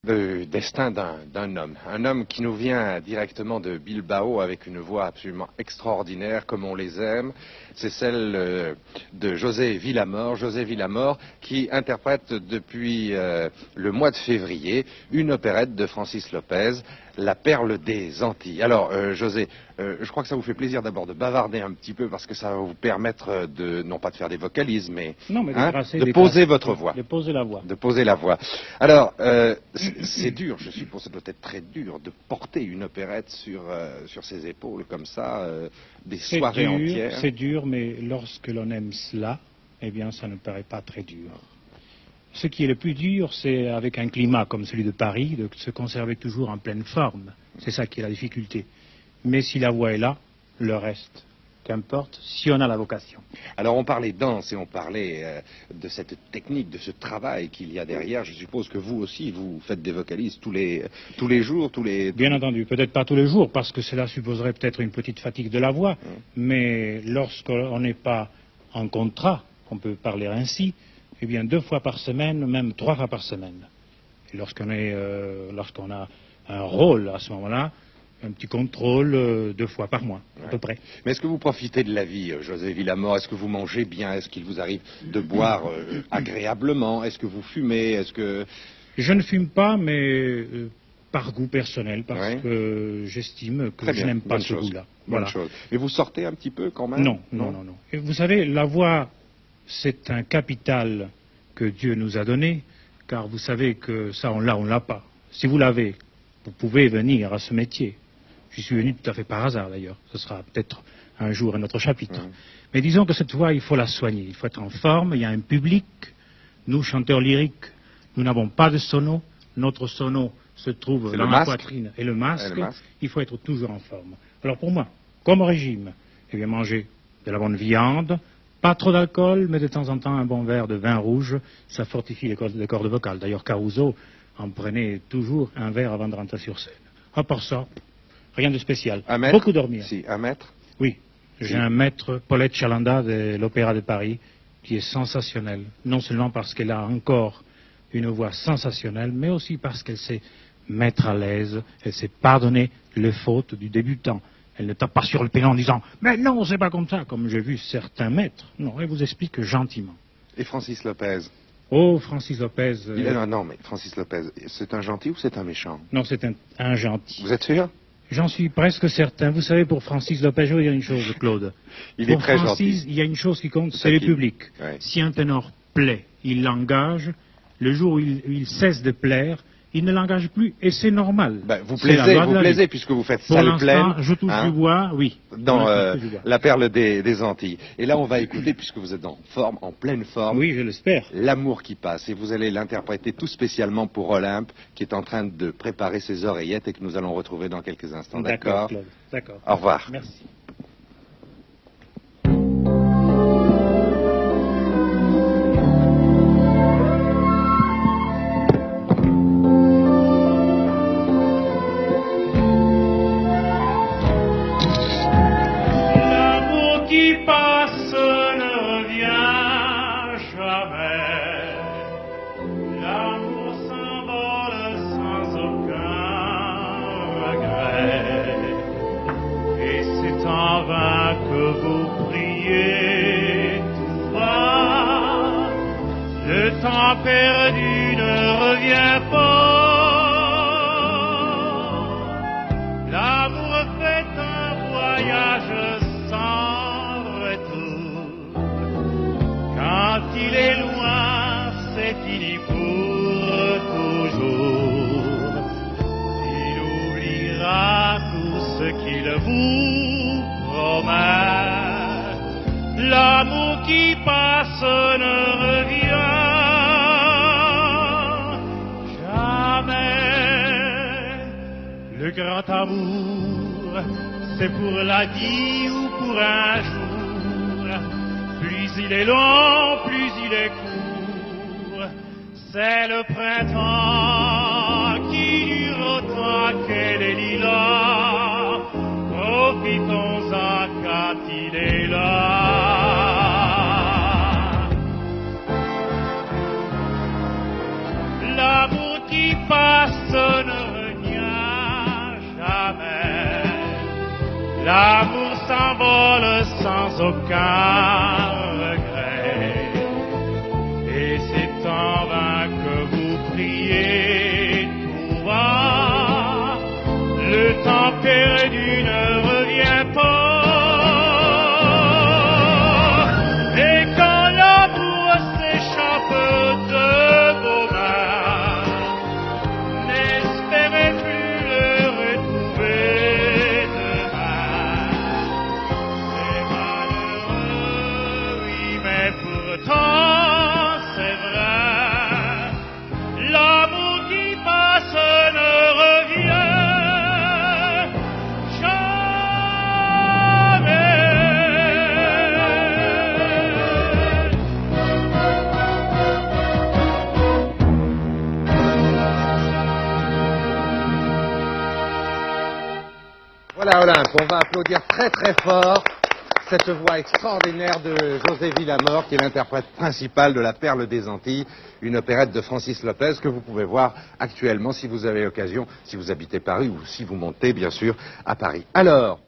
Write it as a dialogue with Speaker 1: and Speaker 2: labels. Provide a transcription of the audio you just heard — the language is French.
Speaker 1: Le destin d'un homme. Un homme qui nous vient directement de Bilbao avec une voix absolument extraordinaire, comme on les aime. C'est celle de José Villamor. José Villamor qui interprète depuis le mois de février une opérette de Francis Lopez, La Perle des Antilles. Alors, José, je crois que ça vous fait plaisir d'abord de bavarder un petit peu parce que ça va vous permettre de, non pas de faire des vocalises, mais, de poser votre voix.
Speaker 2: De poser la voix.
Speaker 1: De poser la voix. Alors, c'est dur, je suppose, ça doit être très dur de porter une opérette sur ses épaules comme ça, des soirées entières.
Speaker 2: C'est dur, mais lorsque l'on aime cela, eh bien, ça ne paraît pas très dur. Ce qui est le plus dur, c'est avec un climat comme celui de Paris, de se conserver toujours en pleine forme. C'est ça qui est la difficulté. Mais si la voix est là, le reste, qu'importe, si on a la vocation.
Speaker 1: Alors on parlait danse et on parlait de cette technique, de ce travail qu'il y a derrière. Je suppose que vous aussi, vous faites des vocalises tous les jours,
Speaker 2: Bien entendu, peut-être pas tous les jours, parce que cela supposerait peut-être une petite fatigue de la voix. Mais lorsqu'on n'est pas en contrat, on peut parler ainsi, eh bien 2 fois par semaine, même 3 fois par semaine. Et lorsqu'on a un rôle à ce moment-là, un petit contrôle 2 fois par mois, à peu près.
Speaker 1: Mais est-ce que vous profitez de la vie, José Villamor? Est-ce que vous mangez bien? Est-ce qu'il vous arrive de boire agréablement? Est-ce que vous fumez? Est-ce que...
Speaker 2: Je ne fume pas, mais par goût personnel, parce que j'estime que je n'aime pas ce goût-là.
Speaker 1: Bonne chose. Mais vous sortez un petit peu quand même?
Speaker 2: Non. Et vous savez, la voix, c'est un capital que Dieu nous a donné, car vous savez que ça, on l'a pas. Si vous l'avez, vous pouvez venir à ce métier. J'y suis venu tout à fait par hasard d'ailleurs. Ce sera peut-être un jour un autre chapitre. Mais disons que cette voix, il faut la soigner. Il faut être en forme, il y a un public. Nous, chanteurs lyriques, nous n'avons pas de sono. Notre sono se trouve dans la poitrine et le masque. Il faut être toujours en forme. Alors pour moi, comme régime, eh bien manger de la bonne viande, pas trop d'alcool, mais de temps en temps un bon verre de vin rouge, ça fortifie les cordes vocales. D'ailleurs, Caruso en prenait toujours un verre avant de rentrer sur scène. À part ça, rien de spécial. Beaucoup dormir.
Speaker 1: Si, un maître?
Speaker 2: Oui. J'ai un maître, Paulette Chalanda, de l'Opéra de Paris, qui est sensationnelle. Non seulement parce qu'elle a encore une voix sensationnelle, mais aussi parce qu'elle sait mettre à l'aise, elle sait pardonner les fautes du débutant. Elle ne tape pas sur le piano en disant « Mais non, c'est pas comme ça », comme j'ai vu certains maîtres. Non, elle vous explique gentiment.
Speaker 1: Et Francis Lopez?
Speaker 2: Oh, Francis Lopez...
Speaker 1: Non, mais Francis Lopez, c'est un gentil ou c'est un méchant?
Speaker 2: Non, c'est un gentil.
Speaker 1: Vous êtes sûr?
Speaker 2: J'en suis presque certain. Vous savez, pour Francis Lopez, je veux dire une chose, Claude.
Speaker 1: Il est très
Speaker 2: Francis,
Speaker 1: gentil.
Speaker 2: Il y a une chose qui compte, c'est le public. Si un ténor plaît, il l'engage. Le jour où il cesse de plaire, il ne l'engage plus, et c'est normal.
Speaker 1: Vous plaisez puisque vous faites salle pleine.
Speaker 2: Je touche du bois, oui.
Speaker 1: Dans La Perle des Antilles. Et là, on va écouter, puisque vous êtes en forme, en pleine forme.
Speaker 2: Oui, je l'espère.
Speaker 1: L'amour qui passe. Et vous allez l'interpréter tout spécialement pour Olympe, qui est en train de préparer ses oreillettes et que nous allons retrouver dans quelques instants. D'accord?
Speaker 2: D'accord.
Speaker 1: Au revoir.
Speaker 2: Merci.
Speaker 3: Le temps perdu ne revient pas. L'amour fait un voyage sans retour. Quand il est loin, c'est fini pour toujours. Il oubliera tout ce qu'il vous promet. L'amour qui passe ne revient jamais. Le grand amour, c'est pour la vie ou pour un jour. Plus il est long, plus il est court. C'est le printemps qui dure autant que les lilas. Profitons-en quand il est là. L'amour qui passe passe ne revient jamais. L'amour s'envole sans aucun regret. Et c'est en vain que vous priez tout bas. Le temps perdu ne revient pas. Et quand l'amour s'échappe de vos mains, n'espérez plus le retrouver demain. C'est malheureux, oui, mais pourtant c'est vrai. L'amour qui passe ne revient
Speaker 1: Voilà Olympe, on va applaudir très très fort cette voix extraordinaire de José Villamor, qui est l'interprète principal de La Perle des Antilles, une opérette de Francis Lopez que vous pouvez voir actuellement si vous avez l'occasion, si vous habitez Paris ou si vous montez bien sûr à Paris. Alors,